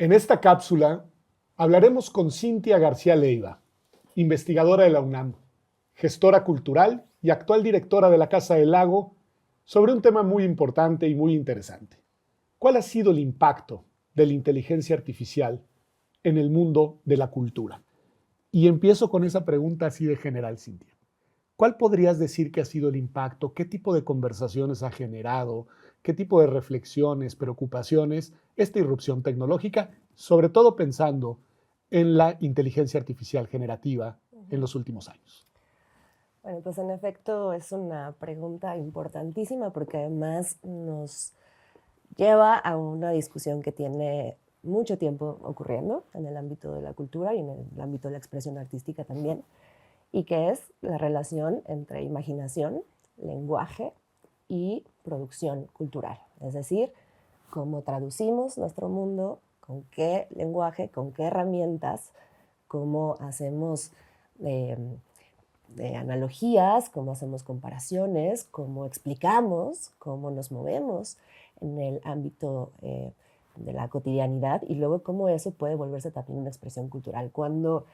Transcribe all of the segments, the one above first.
En esta cápsula hablaremos con Cintia García Leiva, investigadora de la UNAM, gestora cultural y actual directora de la Casa del Lago, sobre un tema muy importante y muy interesante. ¿Cuál ha sido el impacto de la inteligencia artificial en el mundo de la cultura? Y empiezo con esa pregunta así de general, Cintia. ¿Cuál podrías decir que ha sido el impacto? ¿Qué tipo de conversaciones ha generado? ¿Qué tipo de reflexiones, preocupaciones esta irrupción tecnológica, sobre todo pensando en la inteligencia artificial generativa en los últimos años? Bueno, pues en efecto es una pregunta importantísima porque además nos lleva a una discusión que tiene mucho tiempo ocurriendo en el ámbito de la cultura y en el ámbito de la expresión artística también, y que es la relación entre imaginación, lenguaje y producción cultural. Es decir, cómo traducimos nuestro mundo, con qué lenguaje, con qué herramientas, cómo hacemos eh, de analogías, cómo hacemos comparaciones, cómo explicamos, cómo nos movemos en el ámbito de la cotidianidad y luego cómo eso puede volverse también una expresión cultural. Cuando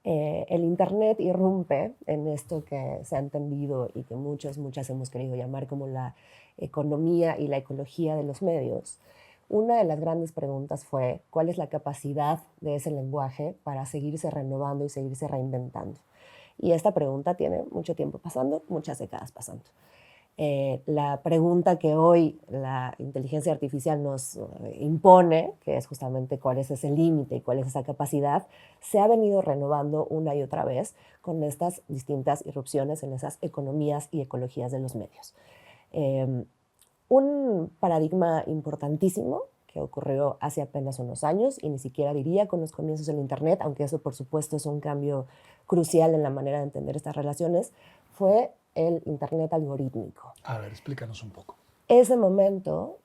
el Internet irrumpe en esto que se ha entendido y que muchas hemos querido llamar como la economía y la ecología de los medios, una de las grandes preguntas fue cuál es la capacidad de ese lenguaje para seguirse renovando y seguirse reinventando. Y esta pregunta tiene mucho tiempo pasando, muchas décadas pasando. La pregunta que hoy la inteligencia artificial nos impone, que es justamente cuál es ese límite y cuál es esa capacidad, se ha venido renovando una y otra vez con estas distintas irrupciones en esas economías y ecologías de los medios. Un paradigma importantísimo que ocurrió hace apenas unos años y ni siquiera diría con los comienzos del Internet, aunque eso por supuesto es un cambio crucial en la manera de entender estas relaciones, fue el Internet algorítmico. A ver, explícanos un poco. Ese momento,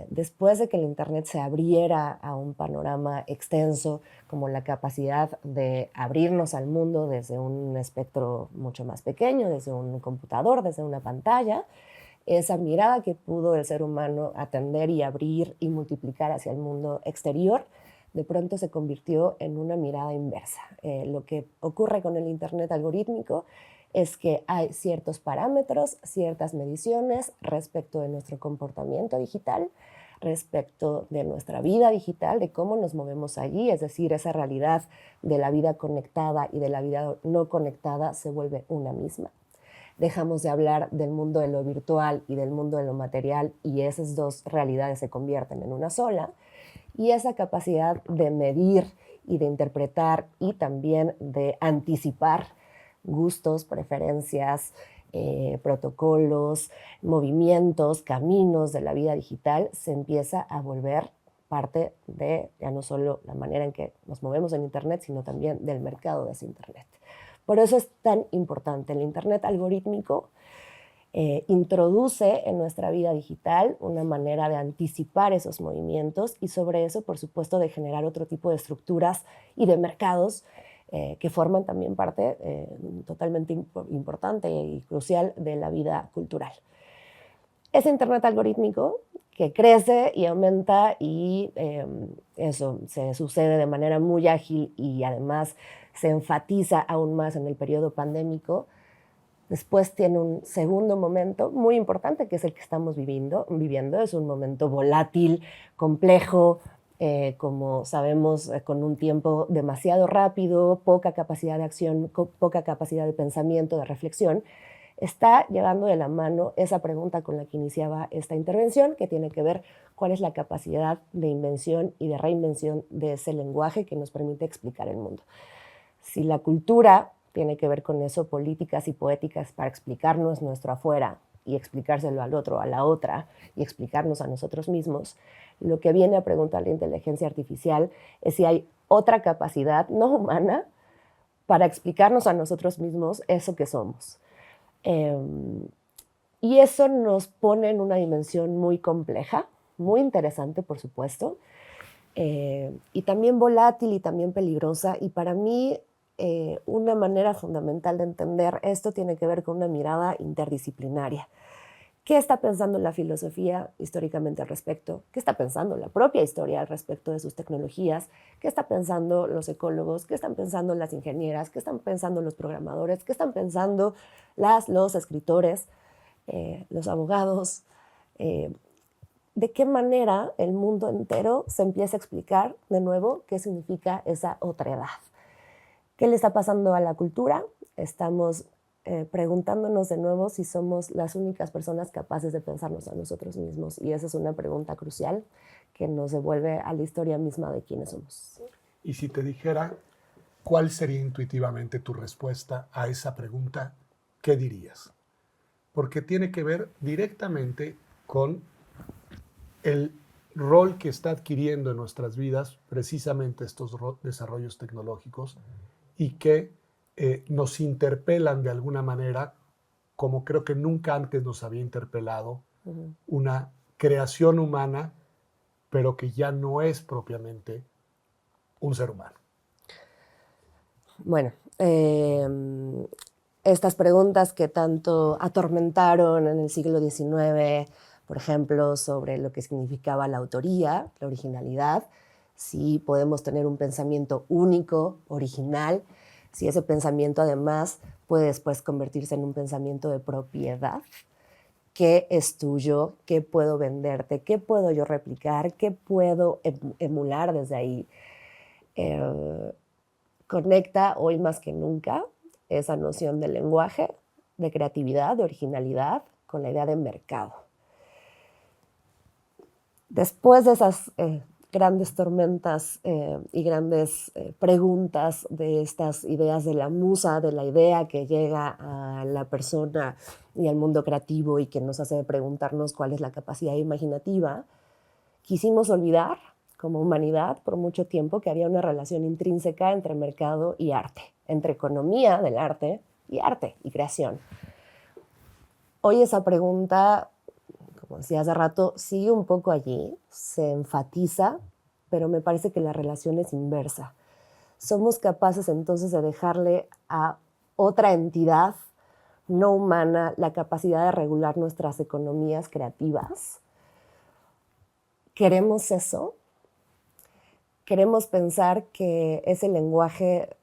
después de que el Internet se abriera a un panorama extenso, como la capacidad de abrirnos al mundo desde un espectro mucho más pequeño, desde un computador, desde una pantalla, esa mirada que pudo el ser humano atender y abrir y multiplicar hacia el mundo exterior, de pronto se convirtió en una mirada inversa. Lo que ocurre con el Internet algorítmico es que hay ciertos parámetros, ciertas mediciones respecto de nuestro comportamiento digital, respecto de nuestra vida digital, de cómo nos movemos allí, es decir, esa realidad de la vida conectada y de la vida no conectada se vuelve una misma. Dejamos de hablar del mundo de lo virtual y del mundo de lo material y esas dos realidades se convierten en una sola. Y esa capacidad de medir y de interpretar y también de anticipar gustos, preferencias, protocolos, movimientos, caminos de la vida digital se empieza a volver parte de ya no solo la manera en que nos movemos en Internet, sino también del mercado de ese Internet. Por eso es tan importante el Internet algorítmico. Introduce en nuestra vida digital una manera de anticipar esos movimientos y sobre eso, por supuesto, de generar otro tipo de estructuras y de mercados que forman también parte totalmente importante y crucial de la vida cultural. Ese Internet algorítmico que crece y aumenta y eso se sucede de manera muy ágil y además se enfatiza aún más en el periodo pandémico. Después tiene un segundo momento muy importante, que es el que estamos viviendo. Es un momento volátil, complejo, como sabemos, con un tiempo demasiado rápido, poca capacidad de acción, poca capacidad de pensamiento, de reflexión. Está llevando de la mano esa pregunta con la que iniciaba esta intervención, que tiene que ver cuál es la capacidad de invención y de reinvención de ese lenguaje que nos permite explicar el mundo. Si la cultura tiene que ver con eso, políticas y poéticas para explicarnos nuestro afuera y explicárselo al otro, a la otra, y explicarnos a nosotros mismos, lo que viene a preguntar la inteligencia artificial es si hay otra capacidad no humana para explicarnos a nosotros mismos eso que somos. Eh, y eso nos pone en una dimensión muy compleja, muy interesante, por supuesto, y también volátil y también peligrosa. Y para mí, una manera fundamental de entender esto tiene que ver con una mirada interdisciplinaria. ¿Qué está pensando la filosofía históricamente al respecto? ¿Qué está pensando la propia historia al respecto de sus tecnologías? ¿Qué están pensando los ecólogos? ¿Qué están pensando las ingenieras? ¿Qué están pensando los programadores? ¿Qué están pensando los escritores, los abogados? ¿De qué manera el mundo entero se empieza a explicar de nuevo qué significa esa otredad? ¿Qué le está pasando a la cultura? Estamos preguntándonos de nuevo si somos las únicas personas capaces de pensarnos a nosotros mismos. Y esa es una pregunta crucial que nos devuelve a la historia misma de quiénes somos. Y si te dijera, ¿cuál sería intuitivamente tu respuesta a esa pregunta? ¿Qué dirías? Porque tiene que ver directamente con el rol que está adquiriendo en nuestras vidas precisamente estos desarrollos tecnológicos y que nos interpelan de alguna manera, como creo que nunca antes nos había interpelado, una creación humana, pero que ya no es propiamente un ser humano. Bueno, estas preguntas que tanto atormentaron en el siglo XIX, por ejemplo, sobre lo que significaba la autoría, la originalidad, si podemos tener un pensamiento único, original, si ese pensamiento además puede después convertirse en un pensamiento de propiedad. ¿Qué es tuyo? ¿Qué puedo venderte? ¿Qué puedo yo replicar? ¿Qué puedo emular desde ahí? Conecta hoy más que nunca esa noción de lenguaje, de creatividad, de originalidad, con la idea de mercado. Después de esas grandes tormentas y grandes preguntas de estas ideas de la musa, de la idea que llega a la persona y al mundo creativo y que nos hace preguntarnos cuál es la capacidad imaginativa, quisimos olvidar como humanidad por mucho tiempo que había una relación intrínseca entre mercado y arte, entre economía del arte y creación. Hoy esa pregunta, como decía hace rato, sigue un poco allí, se enfatiza, pero me parece que la relación es inversa. Somos capaces entonces de dejarle a otra entidad no humana la capacidad de regular nuestras economías creativas. ¿Queremos eso? ¿Queremos pensar que ese lenguaje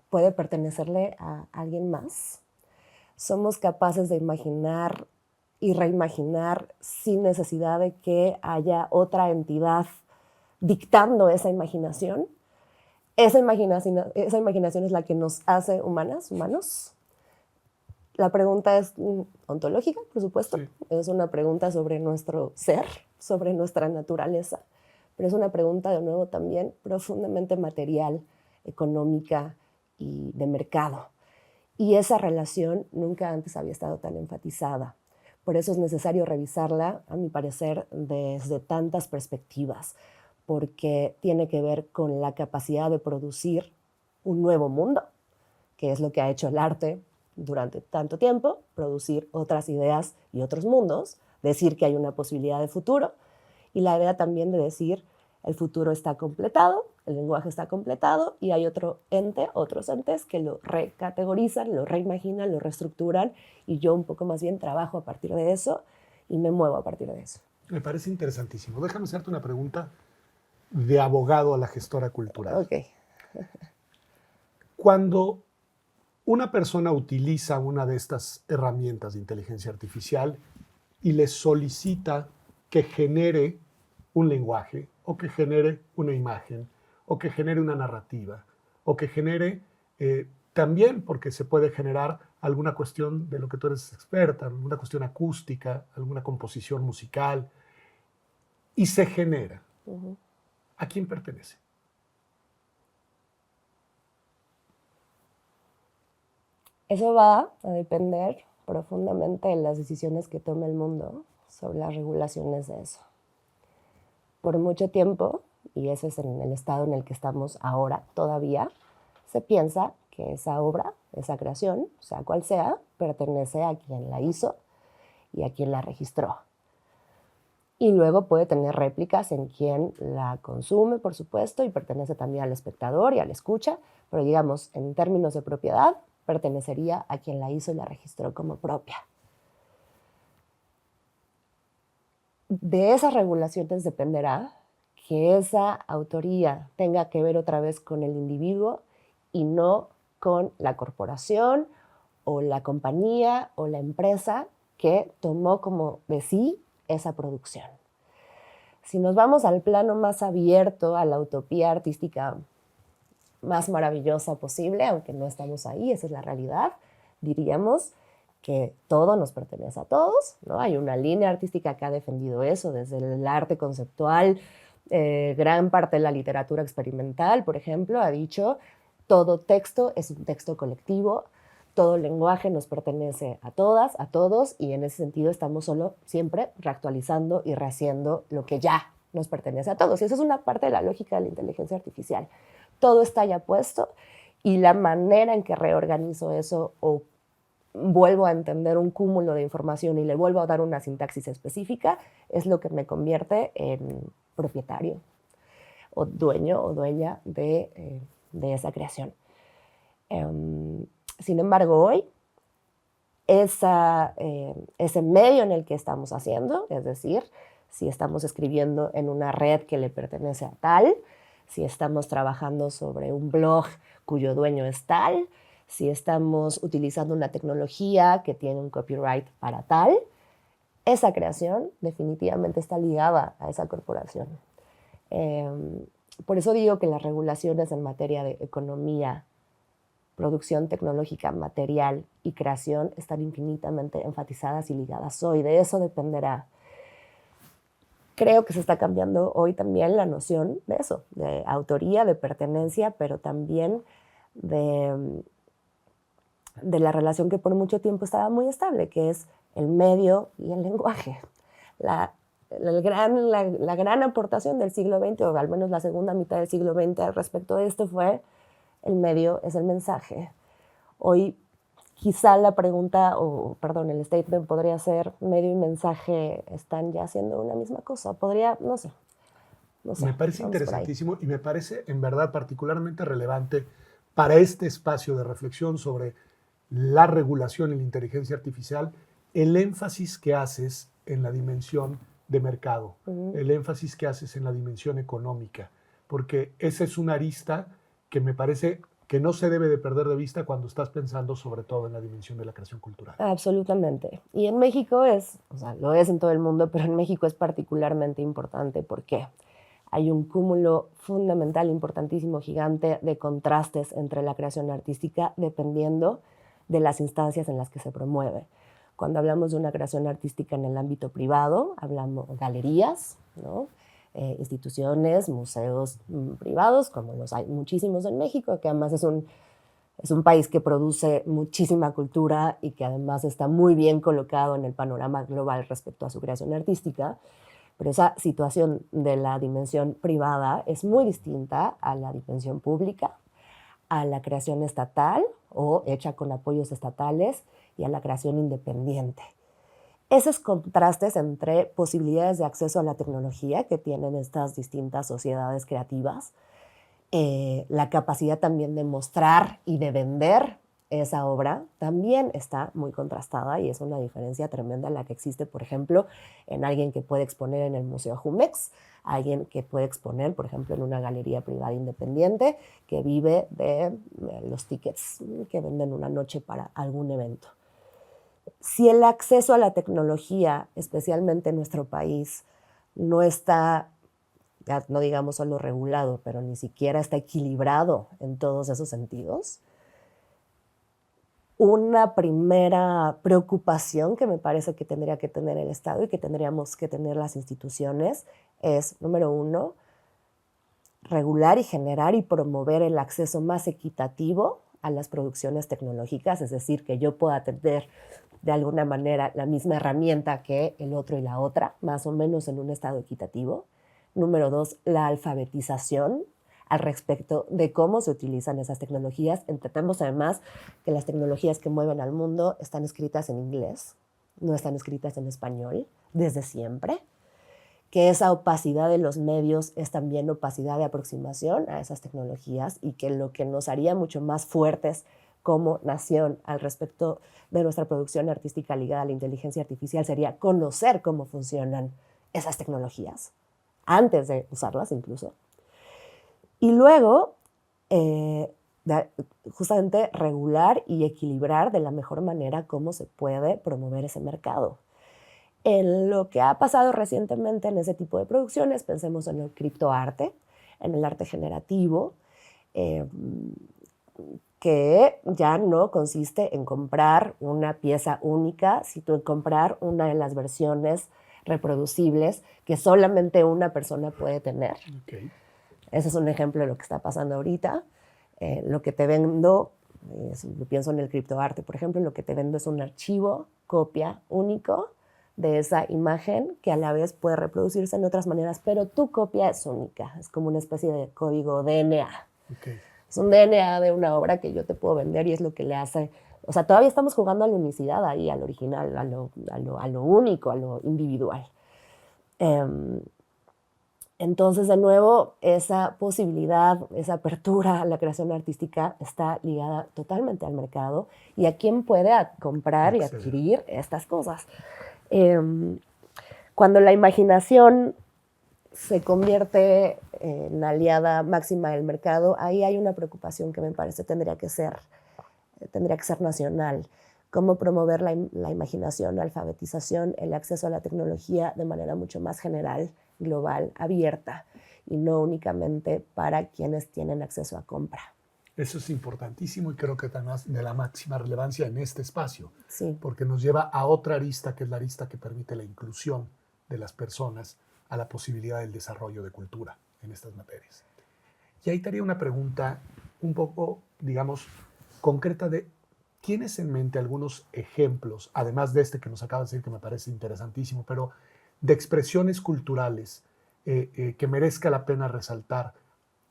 puede pertenecerle a alguien más? ¿Somos capaces de imaginar y reimaginar sin necesidad de que haya otra entidad dictando esa imaginación? Esa imaginación es la que nos hace humanos. La pregunta es ontológica, por supuesto. Sí. Es una pregunta sobre nuestro ser, sobre nuestra naturaleza. Pero es una pregunta, de nuevo, también profundamente material, económica y de mercado. Y esa relación nunca antes había estado tan enfatizada. Por eso es necesario revisarla, a mi parecer, desde tantas perspectivas, porque tiene que ver con la capacidad de producir un nuevo mundo, que es lo que ha hecho el arte durante tanto tiempo, producir otras ideas y otros mundos, decir que hay una posibilidad de futuro, y la idea también de decir el futuro está completado, el lenguaje está completado y hay otro ente, otros entes que lo recategorizan, lo reimaginan, lo reestructuran y yo un poco más bien trabajo a partir de eso y me muevo a partir de eso. Me parece interesantísimo. Déjame hacerte una pregunta de abogado a la gestora cultural. Ok. Cuando una persona utiliza una de estas herramientas de inteligencia artificial y le solicita que genere un lenguaje, o que genere una imagen, o que genere una narrativa, o que genere también, porque se puede generar alguna cuestión de lo que tú eres experta, alguna cuestión acústica, alguna composición musical, y se genera. ¿A quién pertenece? Eso va a depender profundamente de las decisiones que tome el mundo sobre las regulaciones de eso. Por mucho tiempo, y ese es en el estado en el que estamos ahora todavía, se piensa que esa obra, esa creación, sea cual sea, pertenece a quien la hizo y a quien la registró. Y luego puede tener réplicas en quien la consume, por supuesto, y pertenece también al espectador y al escucha, pero digamos, en términos de propiedad, pertenecería a quien la hizo y la registró como propia. de esas regulaciones dependerá que esa autoría tenga que ver otra vez con el individuo y no con la corporación o la compañía o la empresa que tomó como de sí esa producción. Si nos vamos al plano más abierto, a la utopía artística más maravillosa posible, aunque no estamos ahí, esa es la realidad, diríamos que todo nos pertenece a todos, ¿no? Hay una línea artística que ha defendido eso, desde el arte conceptual, gran parte de la literatura experimental, por ejemplo, ha dicho, todo texto es un texto colectivo, todo lenguaje nos pertenece a todas, a todos, y en ese sentido estamos solo siempre reactualizando y rehaciendo lo que ya nos pertenece a todos. Y esa es una parte de la lógica de la inteligencia artificial. Todo está ya puesto y la manera en que reorganizo eso o vuelvo a entender un cúmulo de información y le vuelvo a dar una sintaxis específica es lo que me convierte en propietario o dueño o dueña de esa creación. Sin embargo, hoy, ese medio en el que estamos haciendo, es decir, si estamos escribiendo en una red que le pertenece a tal, si estamos trabajando sobre un blog cuyo dueño es tal, si estamos utilizando una tecnología que tiene un copyright para tal, esa creación definitivamente está ligada a esa corporación. Por eso digo que las regulaciones en materia de economía, producción tecnológica, material y creación están infinitamente enfatizadas y ligadas hoy. De eso dependerá. Creo que se está cambiando hoy también la noción de eso, de autoría, de pertenencia, pero también de la relación que por mucho tiempo estaba muy estable, que es el medio y el lenguaje. La gran aportación del siglo XX, o al menos la segunda mitad del siglo XX respecto de esto fue el medio es el mensaje. Hoy quizá la pregunta, el statement podría ser medio y mensaje están ya haciendo una misma cosa. Podría, no sé. Me parece interesantísimo y me parece en verdad particularmente relevante para este espacio de reflexión sobre la regulación y la inteligencia artificial, el énfasis que haces en la dimensión de mercado, el énfasis que haces en la dimensión económica, porque esa es una arista que me parece que no se debe de perder de vista cuando estás pensando sobre todo en la dimensión de la creación cultural. Absolutamente. Y en México lo es en todo el mundo, pero en México es particularmente importante porque hay un cúmulo fundamental, importantísimo, gigante de contrastes entre la creación artística dependiendo de las instancias en las que se promueve. Cuando hablamos de una creación artística en el ámbito privado, hablamos de galerías, ¿no? Instituciones, museos privados, como los hay muchísimos en México, que además es un país que produce muchísima cultura y que además está muy bien colocado en el panorama global respecto a su creación artística. Pero esa situación de la dimensión privada es muy distinta a la dimensión pública, a la creación estatal o hecha con apoyos estatales y a la creación independiente. Esos contrastes entre posibilidades de acceso a la tecnología que tienen estas distintas sociedades creativas, la capacidad también de mostrar y de vender esa obra también está muy contrastada y es una diferencia tremenda la que existe, por ejemplo, en alguien que puede exponer en el Museo Jumex, alguien que puede exponer, por ejemplo, en una galería privada independiente que vive de los tickets que venden una noche para algún evento. Si el acceso a la tecnología, especialmente en nuestro país, no está, ya no digamos solo regulado, pero ni siquiera está equilibrado en todos esos sentidos, una primera preocupación que me parece que tendría que tener el Estado y que tendríamos que tener las instituciones es, número uno, regular y generar y promover el acceso más equitativo a las producciones tecnológicas, es decir, que yo pueda tener de alguna manera la misma herramienta que el otro y la otra, más o menos en un estado equitativo. Número dos, la alfabetización al respecto de cómo se utilizan esas tecnologías. Entendemos además que las tecnologías que mueven al mundo están escritas en inglés, no están escritas en español desde siempre, que esa opacidad de los medios es también opacidad de aproximación a esas tecnologías y que lo que nos haría mucho más fuertes como nación al respecto de nuestra producción artística ligada a la inteligencia artificial sería conocer cómo funcionan esas tecnologías, antes de usarlas incluso. Y luego, justamente regular y equilibrar de la mejor manera cómo se puede promover ese mercado. En lo que ha pasado recientemente en ese tipo de producciones, pensemos en el criptoarte, en el arte generativo, que ya no consiste en comprar una pieza única, sino en comprar una de las versiones reproducibles que solamente una persona puede tener. Okay. Ese es un ejemplo de lo que está pasando ahorita. Lo que te vendo, pienso en el criptoarte, por ejemplo, lo que te vendo es un archivo, copia único de esa imagen que a la vez puede reproducirse en otras maneras, pero tu copia es única, es como una especie de código DNA. Okay. Es un DNA de una obra que yo te puedo vender y es lo que le hace, o sea, todavía estamos jugando a la unicidad ahí, al original, a lo único, a lo individual. Entonces, de nuevo, esa posibilidad, esa apertura a la creación artística está ligada totalmente al mercado y a quién puede comprar y adquirir estas cosas. Cuando la imaginación se convierte en aliada máxima del mercado, ahí hay una preocupación que me parece tendría que ser nacional. Cómo promover la imaginación, la alfabetización, el acceso a la tecnología de manera mucho más general, global, abierta, y no únicamente para quienes tienen acceso a compra. Eso es importantísimo y creo que además de la máxima relevancia en este espacio, sí, porque nos lleva a otra arista, que es la arista que permite la inclusión de las personas a la posibilidad del desarrollo de cultura en estas materias. Y ahí te haría una pregunta un poco, digamos, concreta de, ¿tienes en mente algunos ejemplos, además de este que nos acabas de decir que me parece interesantísimo, pero de expresiones culturales que merezca la pena resaltar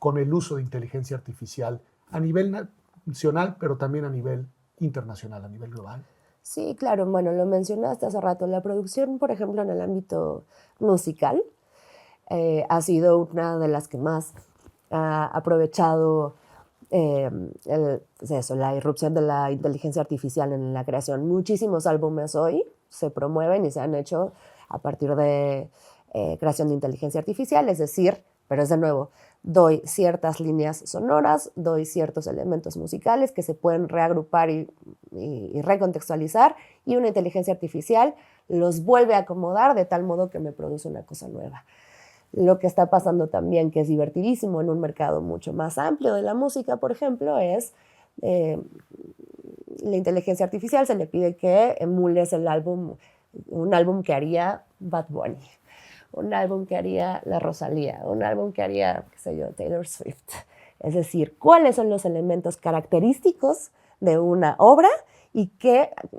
con el uso de inteligencia artificial a nivel nacional, pero también a nivel internacional, a nivel global? Sí, claro, bueno, lo mencionaste hace rato, la producción, por ejemplo, en el ámbito musical, ha sido una de las que más ha aprovechado la irrupción de la inteligencia artificial en la creación. Muchísimos álbumes hoy se promueven y se han hecho a partir de creación de inteligencia artificial, es decir, pero es de nuevo, doy ciertas líneas sonoras, doy ciertos elementos musicales que se pueden reagrupar y recontextualizar, y una inteligencia artificial los vuelve a acomodar de tal modo que me produce una cosa nueva. Lo que está pasando también, que es divertidísimo en un mercado mucho más amplio de la música, por ejemplo, es la inteligencia artificial se le pide que emules un álbum que haría Bad Bunny, un álbum que haría la Rosalía, un álbum que haría, qué sé yo, Taylor Swift. Es decir, cuáles son los elementos característicos de una obra y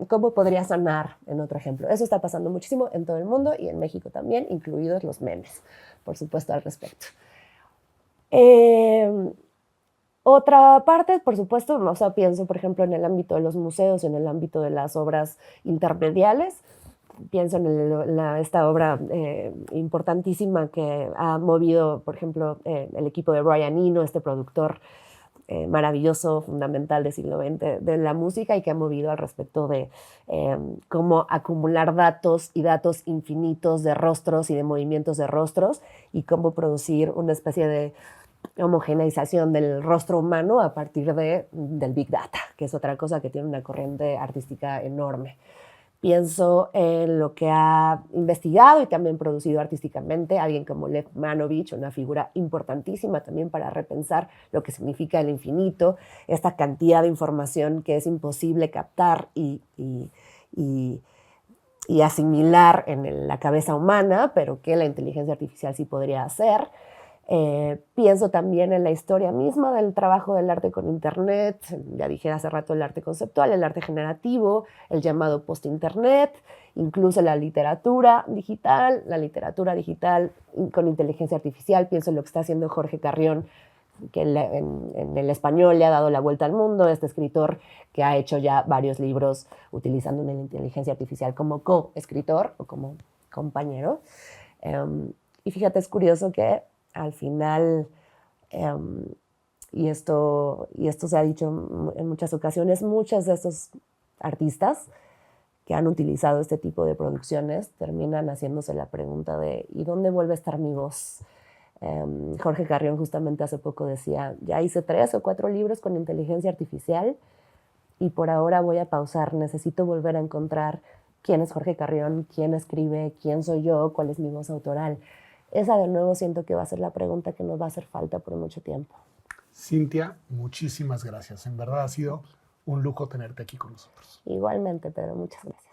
cómo podría sonar en otro ejemplo. Eso está pasando muchísimo en todo el mundo y en México también, incluidos los memes, por supuesto, al respecto. Otra parte, por supuesto, o sea, pienso, por ejemplo, en el ámbito de los museos, en el ámbito de las obras intermediales. Pienso en esta obra importantísima que ha movido, por ejemplo, el equipo de Brian Eno, este productor maravilloso, fundamental del siglo XX de la música, y que ha movido al respecto de cómo acumular datos y datos infinitos de rostros y de movimientos de rostros, y cómo producir una especie de homogeneización del rostro humano a partir del Big Data, que es otra cosa que tiene una corriente artística enorme. Pienso en lo que ha investigado y también producido artísticamente alguien como Lev Manovich, una figura importantísima también para repensar lo que significa el infinito, esta cantidad de información que es imposible captar y asimilar en la cabeza humana, pero que la inteligencia artificial sí podría hacer. Pienso también en la historia misma del trabajo del arte con Internet, ya dije hace rato el arte conceptual, el arte generativo, el llamado post-Internet, incluso la literatura digital con inteligencia artificial. Pienso en lo que está haciendo Jorge Carrión, que en el español le ha dado la vuelta al mundo, este escritor que ha hecho ya varios libros utilizando una inteligencia artificial como co-escritor o como compañero. Y fíjate, es curioso que al final, y esto se ha dicho en muchas ocasiones, muchos de estos artistas que han utilizado este tipo de producciones terminan haciéndose la pregunta de ¿y dónde vuelve a estar mi voz? Jorge Carrión justamente hace poco decía, ya hice 3 o 4 libros con inteligencia artificial y por ahora voy a pausar, necesito volver a encontrar quién es Jorge Carrión, quién escribe, quién soy yo, cuál es mi voz autoral. Esa de nuevo siento que va a ser la pregunta que nos va a hacer falta por mucho tiempo. Cintia, muchísimas gracias. En verdad ha sido un lujo tenerte aquí con nosotros. Igualmente, Pedro, muchas gracias.